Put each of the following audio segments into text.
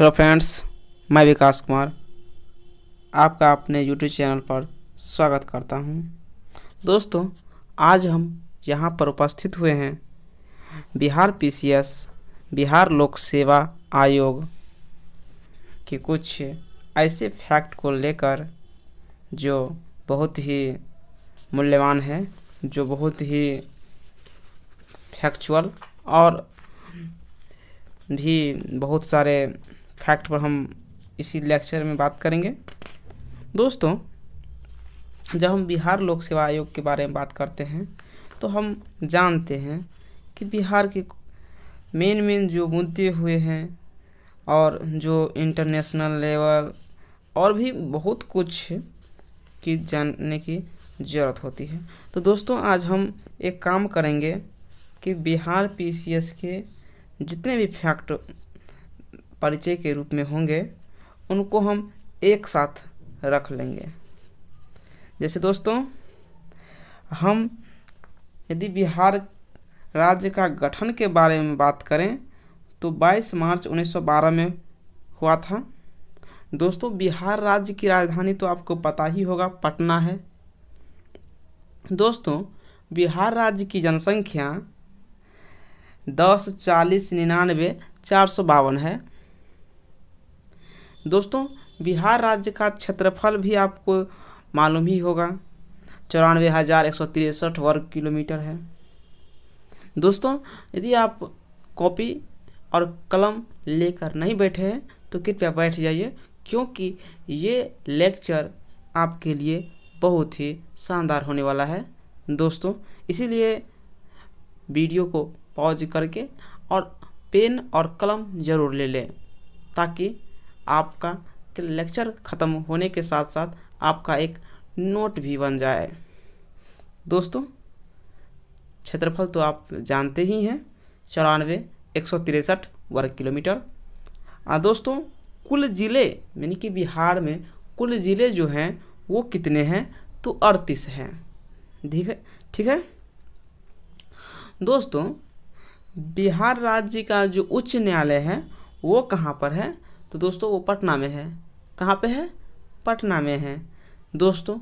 Hello friends, मैं विकास कुमार आपका अपने यूट्यूब चैनल पर स्वागत करता हूं। दोस्तों, आज हम यहां पर उपस्थित हुए हैं बिहार पीसीएस बिहार लोक सेवा आयोग के कुछ ऐसे फैक्ट को लेकर जो बहुत ही मूल्यवान है, जो बहुत ही फैक्चुअल और भी बहुत सारे फैक्ट पर हम इसी लेक्चर में बात करेंगे। दोस्तों, जब हम बिहार लोक सेवा आयोग के बारे में बात करते हैं तो हम जानते हैं कि बिहार के मेन जो मुद्दे हुए हैं और जो इंटरनेशनल लेवल और भी बहुत कुछ की जानने की ज़रूरत होती है। तो दोस्तों, आज हम एक काम करेंगे कि बिहार पीसीएस के जितने भी फैक्ट परिचय के रूप में होंगे उनको हम एक साथ रख लेंगे। जैसे दोस्तों, हम यदि बिहार राज्य का गठन के बारे में बात करें तो 22 मार्च 1912 में हुआ था। दोस्तों, बिहार राज्य की राजधानी तो आपको पता ही होगा, पटना है। दोस्तों, बिहार राज्य की जनसंख्या 10,40,99,452 है। दोस्तों, बिहार राज्य का क्षेत्रफल भी आपको मालूम ही होगा, 94,163 वर्ग किलोमीटर है। दोस्तों, यदि आप कॉपी और कलम लेकर नहीं बैठे हैं तो कृपया बैठ जाइए, क्योंकि ये लेक्चर आपके लिए बहुत ही शानदार होने वाला है। दोस्तों, इसीलिए वीडियो को पॉज करके और पेन और कलम ज़रूर ले लें, ताकि आपका लेक्चर ख़त्म होने के साथ साथ आपका एक नोट भी बन जाए। दोस्तों, क्षेत्रफल तो आप जानते ही हैं, 94,163 वर्ग किलोमीटर। दोस्तों, कुल ज़िले यानी कि बिहार में कुल ज़िले जो हैं वो कितने हैं? तो 38 हैं। ठीक है। दोस्तों, बिहार राज्य का जो उच्च न्यायालय है वो कहाँ पर है? तो दोस्तों, वो पटना में है। कहाँ पे है? पटना में है। दोस्तों,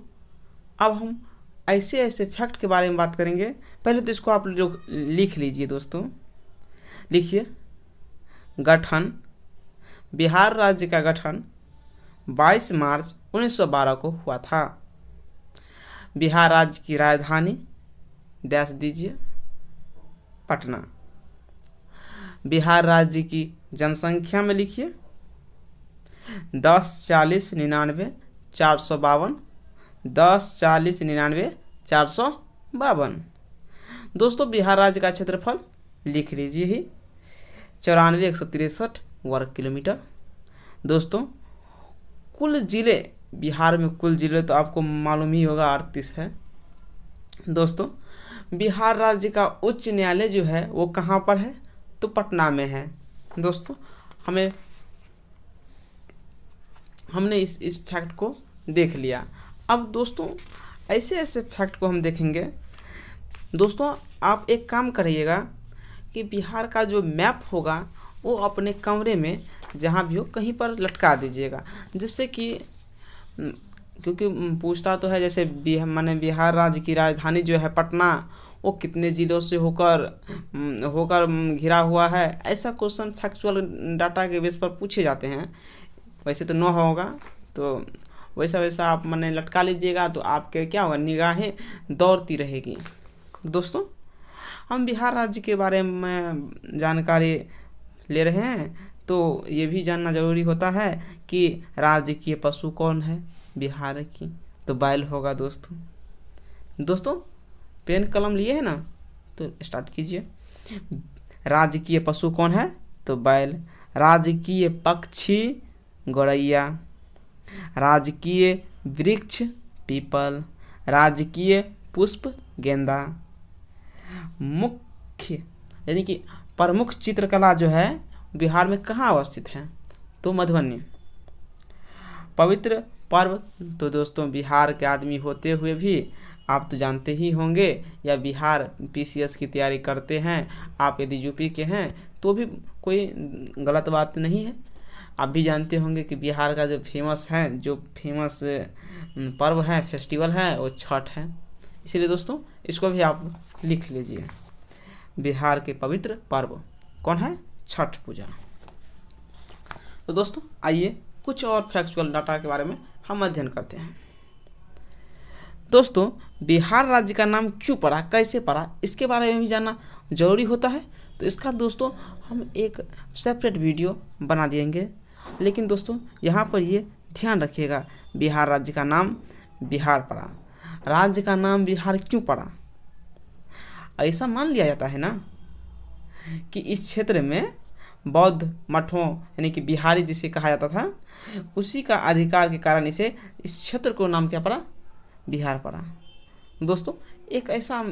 अब हम ऐसे फैक्ट के बारे में बात करेंगे। पहले तो इसको आप लोग लिख लीजिए। दोस्तों, लिखिए, गठन, बिहार राज्य का गठन 22 मार्च 1912 को हुआ था। बिहार राज्य की राजधानी डैश दीजिए, पटना। बिहार राज्य की जनसंख्या में लिखिए 10,40,99,452, 10,40,99,452। दोस्तों, बिहार राज्य का क्षेत्रफल लिख लीजिए ही, 94,163 वर्ग किलोमीटर। दोस्तों, कुल ज़िले बिहार में कुल ज़िले तो आपको मालूम ही होगा, 38 है। दोस्तों, बिहार राज्य का उच्च न्यायालय जो है वो कहाँ पर है? तो पटना में है। दोस्तों, हमने इस फैक्ट को देख लिया। अब दोस्तों, ऐसे फैक्ट को हम देखेंगे। दोस्तों, आप एक काम करिएगा कि बिहार का जो मैप होगा वो अपने कमरे में जहाँ भी हो कहीं पर लटका दीजिएगा, जिससे कि क्योंकि पूछता तो है, जैसे बिहार राज्य की राजधानी जो है पटना, वो कितने ज़िलों से होकर घिरा हुआ है। ऐसा क्वेश्चन फैक्चुअल डाटा के बेस पर पूछे जाते हैं। वैसे तो न होगा, तो वैसा आप लटका लीजिएगा, तो आपके क्या होगा, निगाहें दौड़ती रहेगी। दोस्तों, हम बिहार राज्य के बारे में जानकारी ले रहे हैं, तो ये भी जानना ज़रूरी होता है कि राजकीय पशु कौन है बिहार की? तो बैल होगा। दोस्तों, पेन कलम लिए है ना, तो स्टार्ट कीजिए। राजकीय पशु कौन है? तो बैल। राजकीय पक्षी गौरैया। राजकीय वृक्ष पीपल। राजकीय पुष्प गेंदा। मुख्य यानी कि प्रमुख चित्रकला जो है बिहार में कहाँ अवस्थित है? तो मधुबनी। पवित्र पर्व, तो दोस्तों बिहार के आदमी होते हुए भी आप तो जानते ही होंगे, या बिहार पीसीएस की तैयारी करते हैं, आप यदि यूपी के हैं तो भी कोई गलत बात नहीं है। आप भी जानते होंगे कि बिहार का जो फेमस पर्व है, फेस्टिवल है, वो छठ है। इसलिए दोस्तों इसको भी आप लिख लीजिए। बिहार के पवित्र पर्व कौन है? छठ पूजा। तो दोस्तों आइए कुछ और फैक्चुअल डाटा के बारे में हम अध्ययन करते हैं। दोस्तों बिहार राज्य का नाम क्यों पड़ा, कैसे पड़ा, इसके बारे में भी जानना जरूरी होता है। तो इसका दोस्तों हम एक सेपरेट वीडियो बना देंगे। लेकिन दोस्तों यहाँ पर ये ध्यान रखिएगा, बिहार राज्य का नाम बिहार पड़ा। राज्य का नाम बिहार क्यों पड़ा? ऐसा मान लिया जाता है ना कि इस क्षेत्र में बौद्ध मठों यानी कि बिहारी जिसे कहा जाता था, उसी का अधिकार के कारण इसे इस क्षेत्र को नाम क्या पड़ा? बिहार पड़ा। दोस्तों एक ऐसा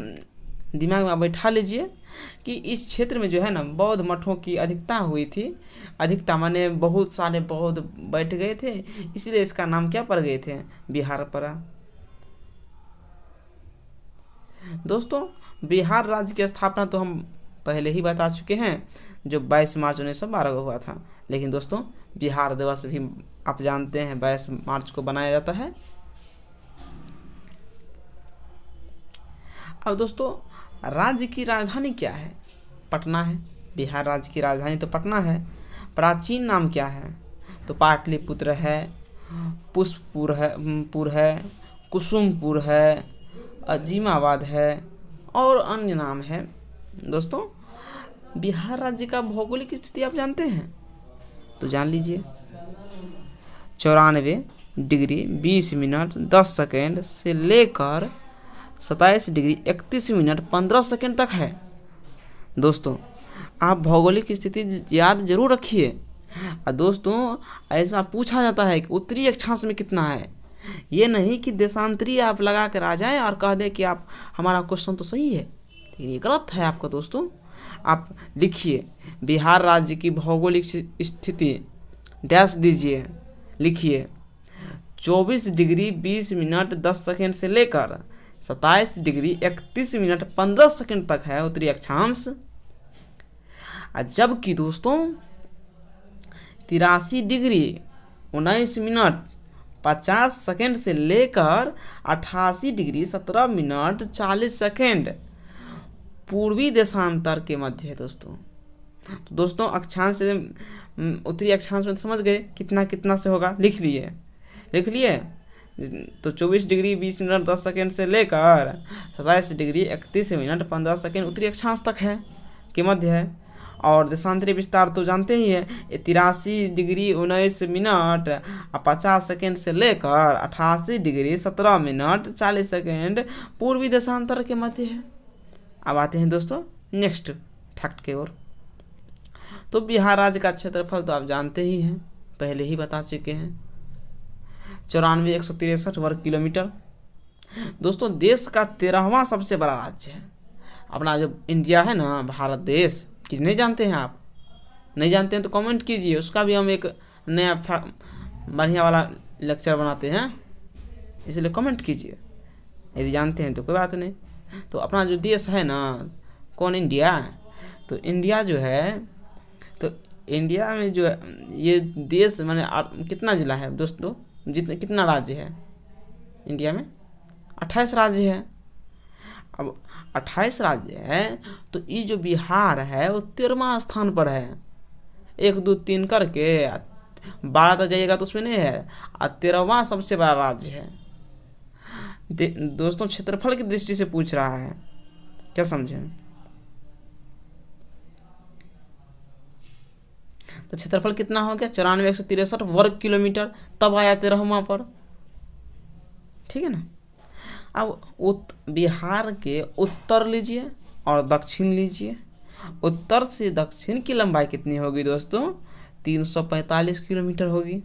दिमाग में बैठा लीजिए कि इस क्षेत्र में जो है ना बौद्ध मठों की अधिकता हुई थी। अधिकता माने बहुत सारे बौद्ध बैठ गए थे, इसलिए इसका नाम क्या पड़ गए थे? बिहार पड़ा। दोस्तों बिहार राज्य की स्थापना तो हम पहले ही बता चुके हैं, जो 22 मार्च 1912 को हुआ था। लेकिन दोस्तों बिहार दिवस भी आप जानते हैं 22 मार्च को बनाया जाता है। अब दोस्तों राज्य की राजधानी क्या है? पटना है। बिहार राज्य की राजधानी तो पटना है। प्राचीन नाम क्या है? तो पाटलिपुत्र है, पुष्पपुर है, कुसुमपुर है, अजीमाबाद है और अन्य नाम है। दोस्तों बिहार राज्य का भौगोलिक स्थिति आप जानते हैं? तो जान लीजिए। 94 डिग्री 20 मिनट 10 सेकेंड से लेकर 27 डिग्री 31 मिनट 15 सेकेंड तक है। दोस्तों आप भौगोलिक स्थिति याद जरूर रखिए। और दोस्तों ऐसा पूछा जाता है कि उत्तरी अक्षांश में कितना है, ये नहीं कि देशांतरी आप लगा कर आ जाएं और कह दें कि आप हमारा क्वेश्चन तो सही है, लेकिन ये गलत है आपका। दोस्तों आप लिखिए बिहार राज्य की भौगोलिक स्थिति डैश दीजिए, लिखिए 24 डिग्री 20 मिनट 10 सेकेंड से लेकर 27 डिग्री 31 मिनट 15 सेकेंड तक है उत्तरी अक्षांश। जबकि दोस्तों 83 डिग्री 19 मिनट 50 सेकेंड से लेकर 88 डिग्री 17 मिनट 40 सेकेंड पूर्वी देशांतर के मध्य है। दोस्तों तो दोस्तों अक्षांश से उत्तरी अक्षांश में समझ गए कितना कितना से होगा, लिख लिए। तो 24 डिग्री 20 मिनट 10 सेकेंड से लेकर 27 डिग्री 31 मिनट 15 सेकेंड उत्तरी अक्षांश तक है के मध्य है। और देशांतरी विस्तार तो जानते ही है, 83 डिग्री 19 मिनट 50 सेकेंड से लेकर 88 डिग्री 17 मिनट 40 सेकेंड पूर्वी देशांतर के मध्य है। अब आते हैं दोस्तों नेक्स्ट फैक्ट के ओर। तो बिहार राज्य का क्षेत्रफल तो आप जानते ही हैं, पहले ही बता चुके हैं, 94,163 वर्ग किलोमीटर। दोस्तों देश का 13वां सबसे बड़ा राज्य है अपना जो इंडिया है ना, भारत देश। कितने जानते हैं आप? नहीं जानते हैं तो कमेंट कीजिए, उसका भी हम एक नया बढ़िया वाला लेक्चर बनाते हैं, इसलिए कमेंट कीजिए। यदि जानते हैं तो कोई बात नहीं। तो अपना जो देश है ना, कौन? इंडिया। तो इंडिया जो है, तो इंडिया में जो है ये देश माने कितना जिला है दोस्तों? कितना राज्य है इंडिया में? 28 राज्य है। अब 28 राज्य है तो ये जो बिहार है वो 13वां स्थान पर है। 1 2 3 करके 12 तक जाइएगा तो उसमें नहीं है, और 13वां सबसे बड़ा राज्य है। दोस्तों क्षेत्रफल की दृष्टि से पूछ रहा है, क्या समझे? तो क्षेत्रफल कितना हो गया? 94,163 वर्ग किलोमीटर, तब आया 13वां पर। ठीक है ना। अब बिहार के उत्तर लीजिए और दक्षिण लीजिए। उत्तर से दक्षिण की लंबाई कितनी होगी दोस्तों? 345 किलोमीटर होगी।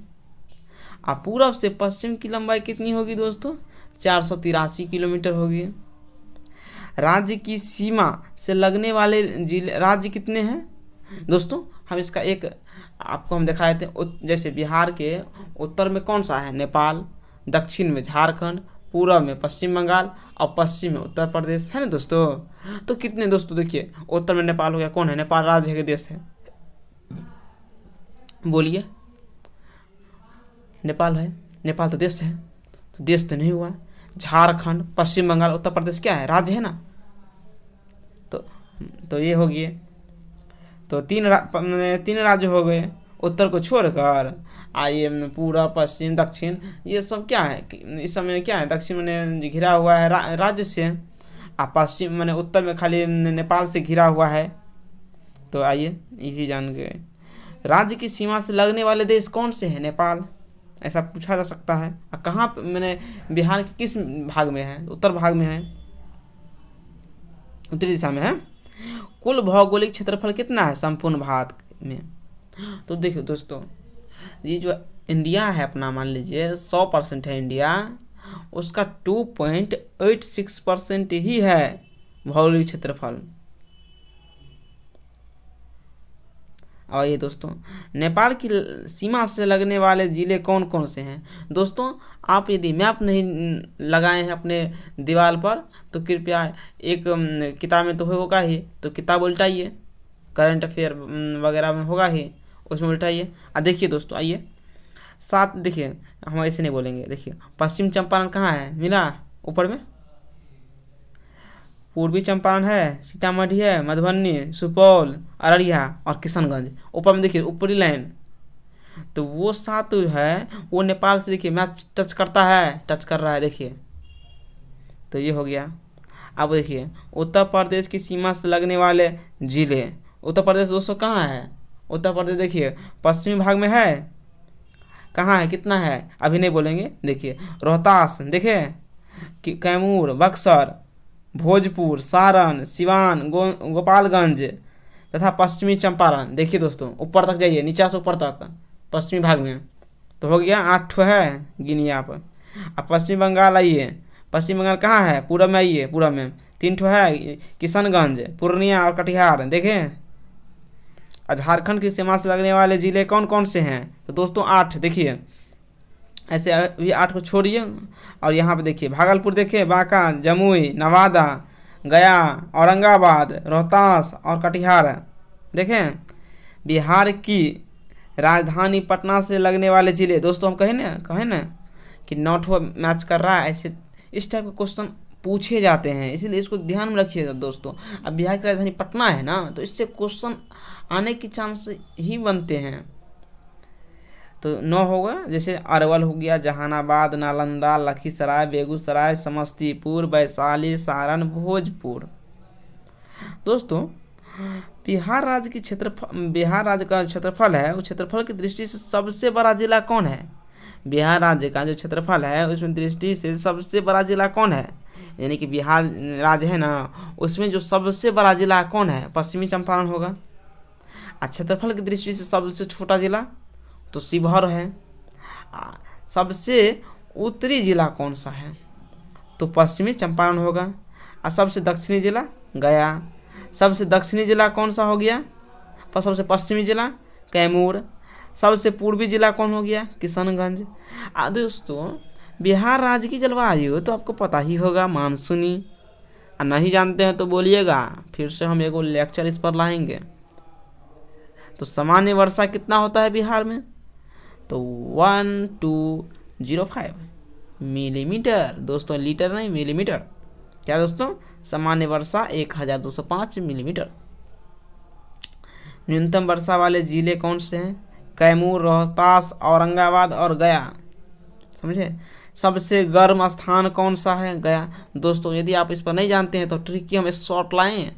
अब पूरब से पश्चिम की लंबाई कितनी होगी दोस्तों? 483 किलोमीटर होगी। राज्य की सीमा से लगने वाले जिले राज्य कितने हैं दोस्तों? हम इसका एक आपको हम दिखाए थे। जैसे बिहार के उत्तर में कौन सा है? नेपाल, दक्षिण में झारखंड, पूर्व में पश्चिम बंगाल और पश्चिम में उत्तर प्रदेश, है ना दोस्तों। तो कितने दोस्तों? देखिए उत्तर में नेपाल हो गया। कौन है? नेपाल राज्य के देश है, बोलिए नेपाल है, नेपाल तो देश है, तो देश तो नहीं हुआ। झारखंड, पश्चिम बंगाल, उत्तर प्रदेश क्या है, राज्य है ना। तो ये हो गए, तो तीन राज्य हो गए। उत्तर को छोड़कर आइए पूरा पश्चिम दक्षिण ये सब क्या है, इस समय क्या है, दक्षिण मैंने घिरा हुआ है राज्य से, पश्चिम मैंने उत्तर में खाली नेपाल से घिरा हुआ है। तो आइए ये भी जान गए। राज्य की सीमा से लगने वाले देश कौन से हैं, नेपाल, ऐसा पूछा जा सकता है। कहाँ मैंने बिहार के किस भाग में है, उत्तर भाग में है, उत्तरी दिशा में है। कुल भौगोलिक क्षेत्रफल कितना है संपूर्ण भारत में, तो देखिए दोस्तों, ये जो इंडिया है अपना, मान लीजिए 100% है इंडिया, उसका 2.86% ही है भौगोलिक क्षेत्रफल। और ये दोस्तों, नेपाल की सीमा से लगने वाले ज़िले कौन कौन से हैं। दोस्तों, आप यदि मैप नहीं लगाए हैं अपने दीवार पर तो कृपया एक किताब में तो होगा ही, तो किताब उल्टाइए, करंट अफेयर वगैरह में होगा ही, उसमें उल्टाइए। देखिए दोस्तों, आइए साथ देखिए, हम ऐसे नहीं बोलेंगे। देखिए पश्चिम चंपारण कहाँ है, मिला ऊपर में। पूर्वी चंपारण है, सीतामढ़ी है, मधुबनी, सुपौल, अररिया और किशनगंज। ऊपर में देखिए ऊपरी लाइन, तो वो सात है वो नेपाल से देखिए मैच टच करता है, टच कर रहा है, देखिए। तो ये हो गया। अब देखिए उत्तर प्रदेश की सीमा से लगने वाले जिले। उत्तर प्रदेश दोस्तों कहाँ है, उत्तर प्रदेश देखिए पश्चिमी भाग में है, कहाँ है, कितना है अभी नहीं बोलेंगे। देखिए रोहतास, देखिए कैमूर, बक्सर, भोजपुर, सारण, सिवान, गोपालगंज तथा पश्चिमी चंपारण। देखिए दोस्तों ऊपर तक जाइए, नीचे से ऊपर तक पश्चिमी भाग में, तो हो गया 8 है, गिनिए आप। अब पश्चिमी बंगाल आइए, पश्चिम बंगाल कहाँ है, पूरब में आइए, पूरब में 3 है, किशनगंज, पूर्णिया और कटिहार। देखें झारखंड की सीमा से लगने वाले ज़िले कौन कौन से हैं, तो दोस्तों 8। देखिए ऐसे अभी 8 को छोड़िए, और यहाँ पे देखिए भागलपुर, देखिए बांका, जमुई, नवादा, गया, औरंगाबाद, रोहतास और कटिहार। देखें बिहार की राजधानी पटना से लगने वाले ज़िले। दोस्तों हम कहें ना कि नॉट हो मैच कर रहा है, ऐसे इस टाइप के क्वेश्चन पूछे जाते हैं, इसलिए इसको ध्यान में रखिएगा दोस्तों। अब बिहार की राजधानी पटना है ना, तो इससे क्वेश्चन आने की चांस ही बनते हैं। तो 9 होगा, जैसे अरवल हो गया, जहानाबाद, नालंदा, लखीसराय, बेगूसराय, समस्तीपुर, वैशाली, सारण, भोजपुर। दोस्तों बिहार राज्य का क्षेत्रफल है, उस क्षेत्रफल की दृष्टि से सबसे बड़ा जिला कौन है। बिहार राज्य का जो क्षेत्रफल है उसमें दृष्टि से सबसे बड़ा जिला कौन है, यानी कि बिहार राज्य है ना, उसमें जो सबसे बड़ा जिला कौन है, पश्चिमी चंपारण होगा। क्षेत्रफल की दृष्टि से सबसे छोटा जिला तो शिवहर है। सबसे उत्तरी जिला कौन सा है, तो पश्चिमी चंपारण होगा। और सबसे दक्षिणी जिला गया। सबसे दक्षिणी जिला कौन सा हो गया, पर सबसे पश्चिमी जिला कैमूर। सबसे पूर्वी जिला कौन हो गया, किशनगंज। दोस्तों बिहार राज्य की जलवायु तो आपको पता ही होगा, मानसूनी। नहीं जानते हैं तो बोलिएगा, फिर से हम एगो लेक्चर इस पर लाएंगे। तो सामान्य वर्षा कितना होता है बिहार में, तो 1205 मिलीमीटर। दोस्तों लीटर नहीं, मिलीमीटर। क्या दोस्तों, सामान्य वर्षा 1205 मिलीमीटर। न्यूनतम वर्षा वाले जिले कौन से हैं, कैमूर, रोहतास, औरंगाबाद और गया। समझे। सबसे गर्म स्थान कौन सा है, गया। दोस्तों यदि आप इस पर नहीं जानते हैं तो ट्रिक की हम शॉर्ट लाएं।